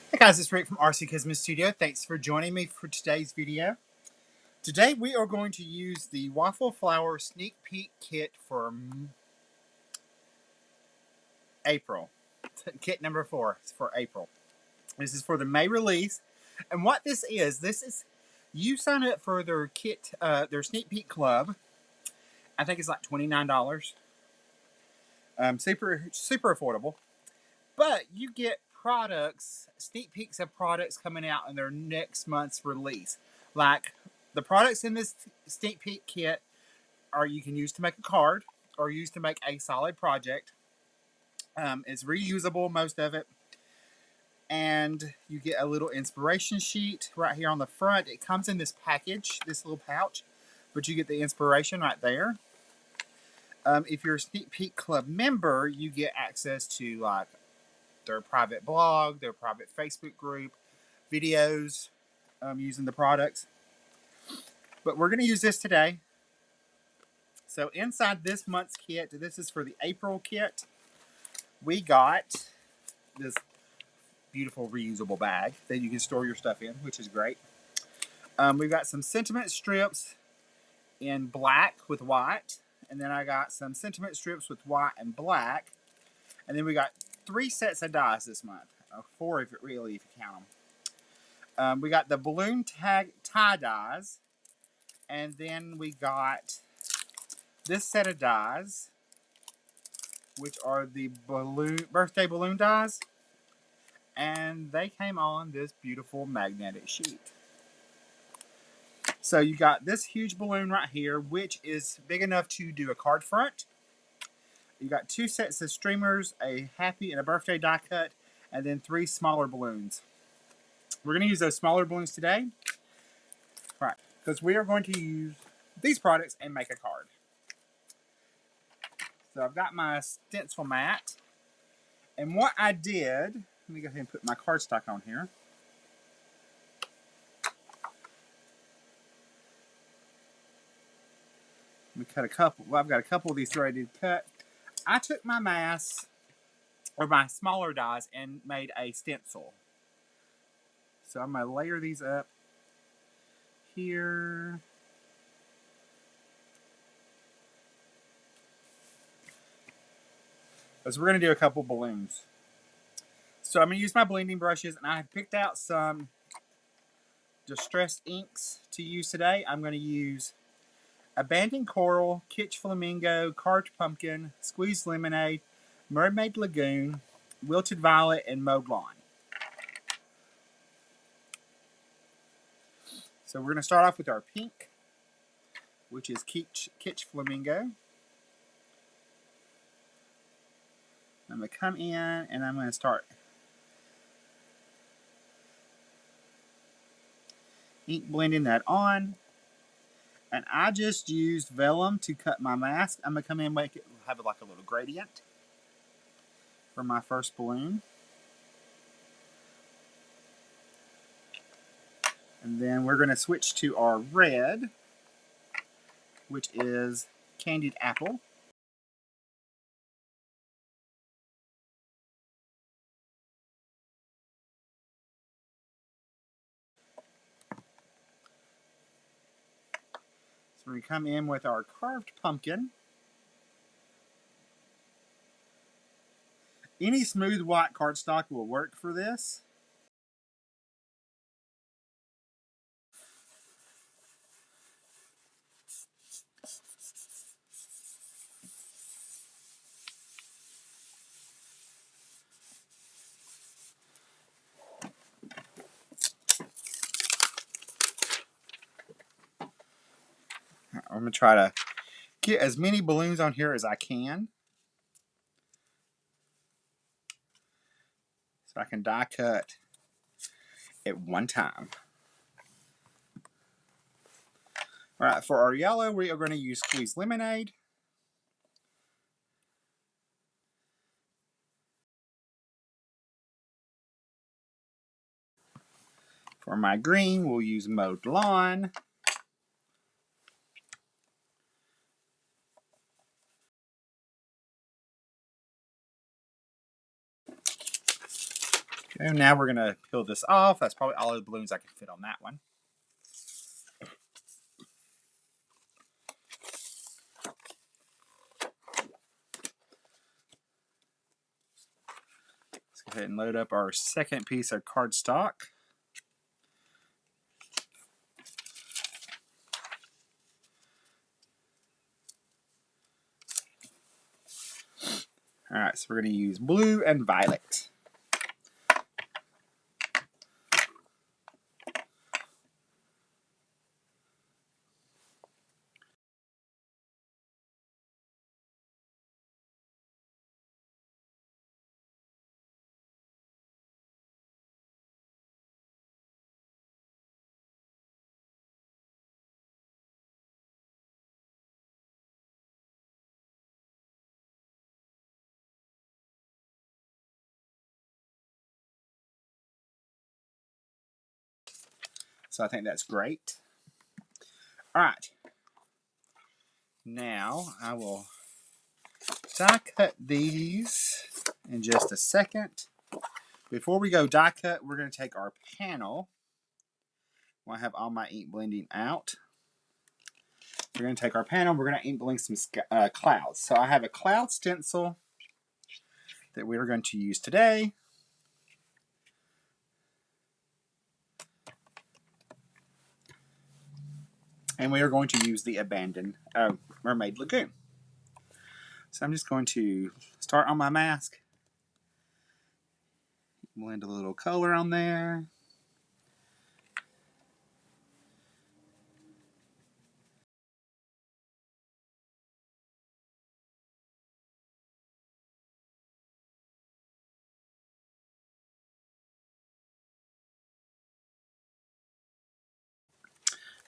Hey guys, it's Rick from RC Kismet Studio. Thanks for joining me for today's video. Today we are going to use the Waffle Flower Sneak Peek Kit for April. Kit number 4 is for April. This is for the May release. And what this is you sign up for their kit, their Sneak Peek Club. I think it's like $29. Super affordable. But you get products, sneak peeks of products coming out in their next month's release. Like the products in this sneak peek kit are you can use to make a card or use to make a solid project. It's reusable, most of it. And you get a little inspiration sheet right here on the front. It comes in this package, this little pouch, but you get the inspiration right there. If you're a Sneak Peek Club member, you get access to like their private blog, their private Facebook group, videos using the products. But we're going to use this today. So inside this month's kit, this is for the April kit, we got this beautiful reusable bag that you can store your stuff in, which is great. We've got some sentiment strips in black with white. And then I got some sentiment strips with white and black. And then we got 3 sets of dies this month. 4 if you count them. We got the balloon tag tie dies. And then we got this set of dies, which are the birthday balloon dies. And they came on this beautiful magnetic sheet. So you got this huge balloon right here, which is big enough to do a card front. You got 2 sets of streamers, a happy and a birthday die cut, and then 3 smaller balloons. We're going to use those smaller balloons today, right? Because we are going to use these products and make a card. So I've got my stencil mat, and what I did, let me go ahead and put my cardstock on here. Let me cut a couple. Well, I've got a couple of these ready to cut. I took my mass, or my smaller dies, and made a stencil. So I'm going to layer these up here. So we're going to do a couple balloons. So I'm going to use my blending brushes, and I picked out some distressed inks to use today. I'm going to use Abandoned Coral, Kitsch Flamingo, Carved Pumpkin, Squeezed Lemonade, Mermaid Lagoon, Wilted Violet, and Mowed Lawn. So we're going to start off with our pink, which is Kitsch Flamingo. I'm going to come in and I'm going to start ink blending that on. And I just used vellum to cut my mask. I'm going to come in and have it like a little gradient for my first balloon. And then we're going to switch to our red, which is Candied Apple. So we're going to come in with our Carved Pumpkin. Any smooth white cardstock will work for this. I'm going to try to get as many balloons on here as I can, so I can die cut at one time. All right, for our yellow, we are going to use Squeezed Lemonade. For my green, we'll use Mowed Lawn. And now we're going to peel this off. That's probably all the balloons I can fit on that one. Let's go ahead and load up our second piece of cardstock. Alright, so we're going to use blue and violet. So I think that's great. Alright. Now I will die cut these in just a second. Before we go die cut, we're going to take our panel. I have all my ink blending out. We're going to take our panel. We're going to ink blend some clouds. So I have a cloud stencil that we are going to use today. And we are going to use the abandoned mermaid lagoon. So I'm just going to start on my mask. Blend a little color on there.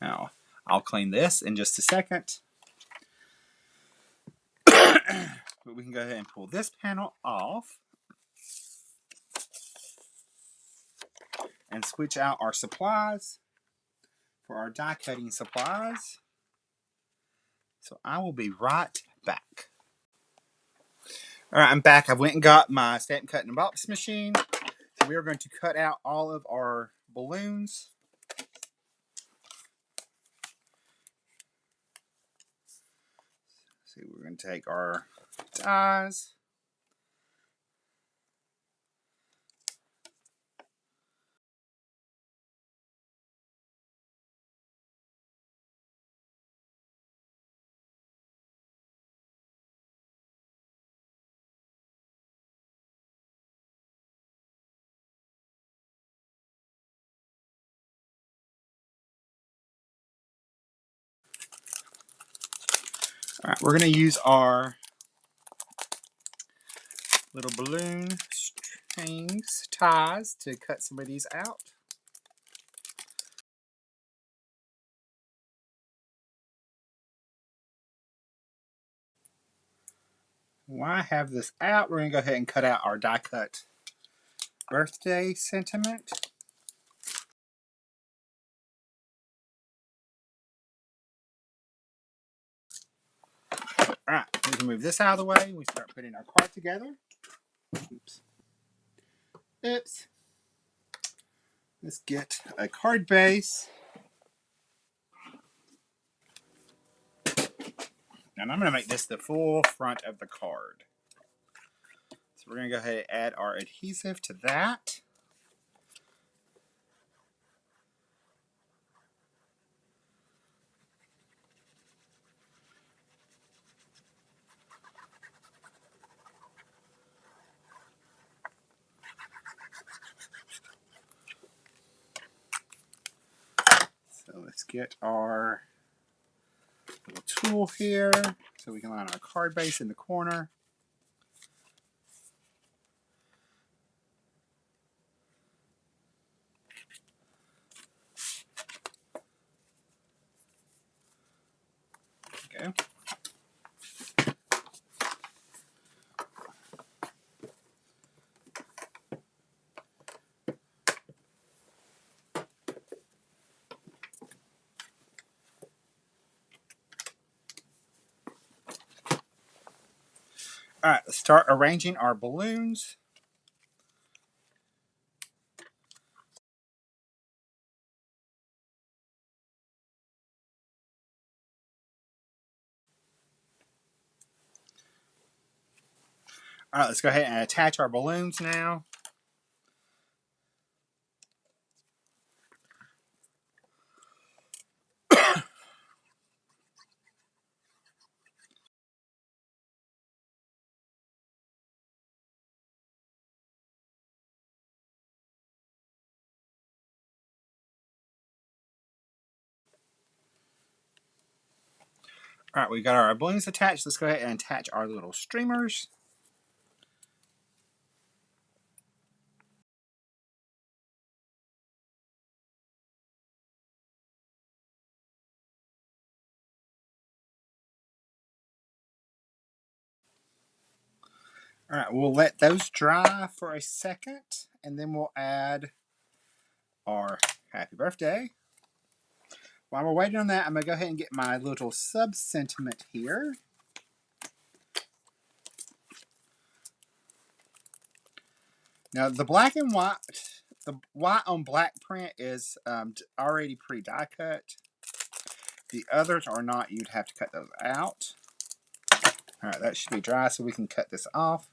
Now, I'll clean this in just a second. But we can go ahead and pull this panel off and switch out our supplies for our die cutting supplies. So I will be right back. Alright, I'm back. I went and got my stamp cut in a box machine. So we are going to cut out all of our balloons. So we're going to take our dies. Alright, we're going to use our little balloon strings, ties, to cut some of these out. While I have this out, we're going to go ahead and cut out our die cut birthday sentiment. Alright, we can move this out of the way. We start putting our card together. Oops. Oops. Let's get a card base. And I'm going to make this the full front of the card. So we're going to go ahead and add our adhesive to that. So let's get our little tool here so we can line our card base in the corner. There we go. Alright, let's start arranging our balloons. All right, let's go ahead and attach our balloons now. All right, we got our balloons attached. Let's go ahead and attach our little streamers. All right, we'll let those dry for a second, and then we'll add our happy birthday. While we're waiting on that, I'm going to go ahead and get my little sub-sentiment here. Now, the black and white, the white on black print is already pre-die cut. The others are not. You'd have to cut those out. All right, that should be dry, so we can cut this off.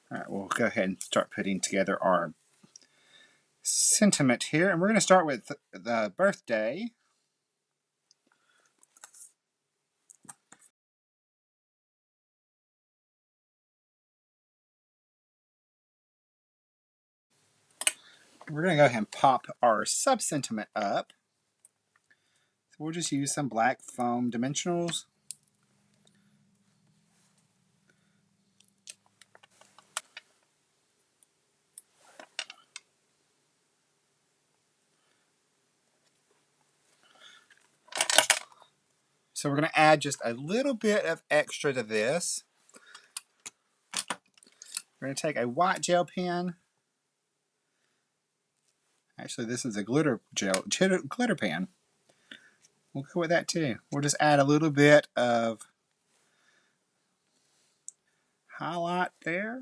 All right, we'll go ahead and start putting together our sentiment here. And we're going to start with the birthday. We're going to go ahead and pop our sub-sentiment up. So we'll just use some black foam dimensionals. So we're going to add just a little bit of extra to this. We're going to take a white gel pen. Actually, this is a glitter pen. We'll go with that too. We'll just add a little bit of highlight there.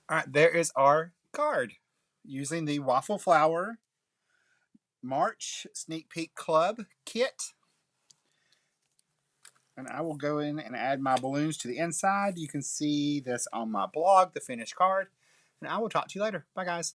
All right, there is our card using the Waffle Flower March Sneak Peek Club kit. And I will go in and add my balloons to the inside. You can see this on my blog, the finished card. And I will talk to you later. Bye, guys.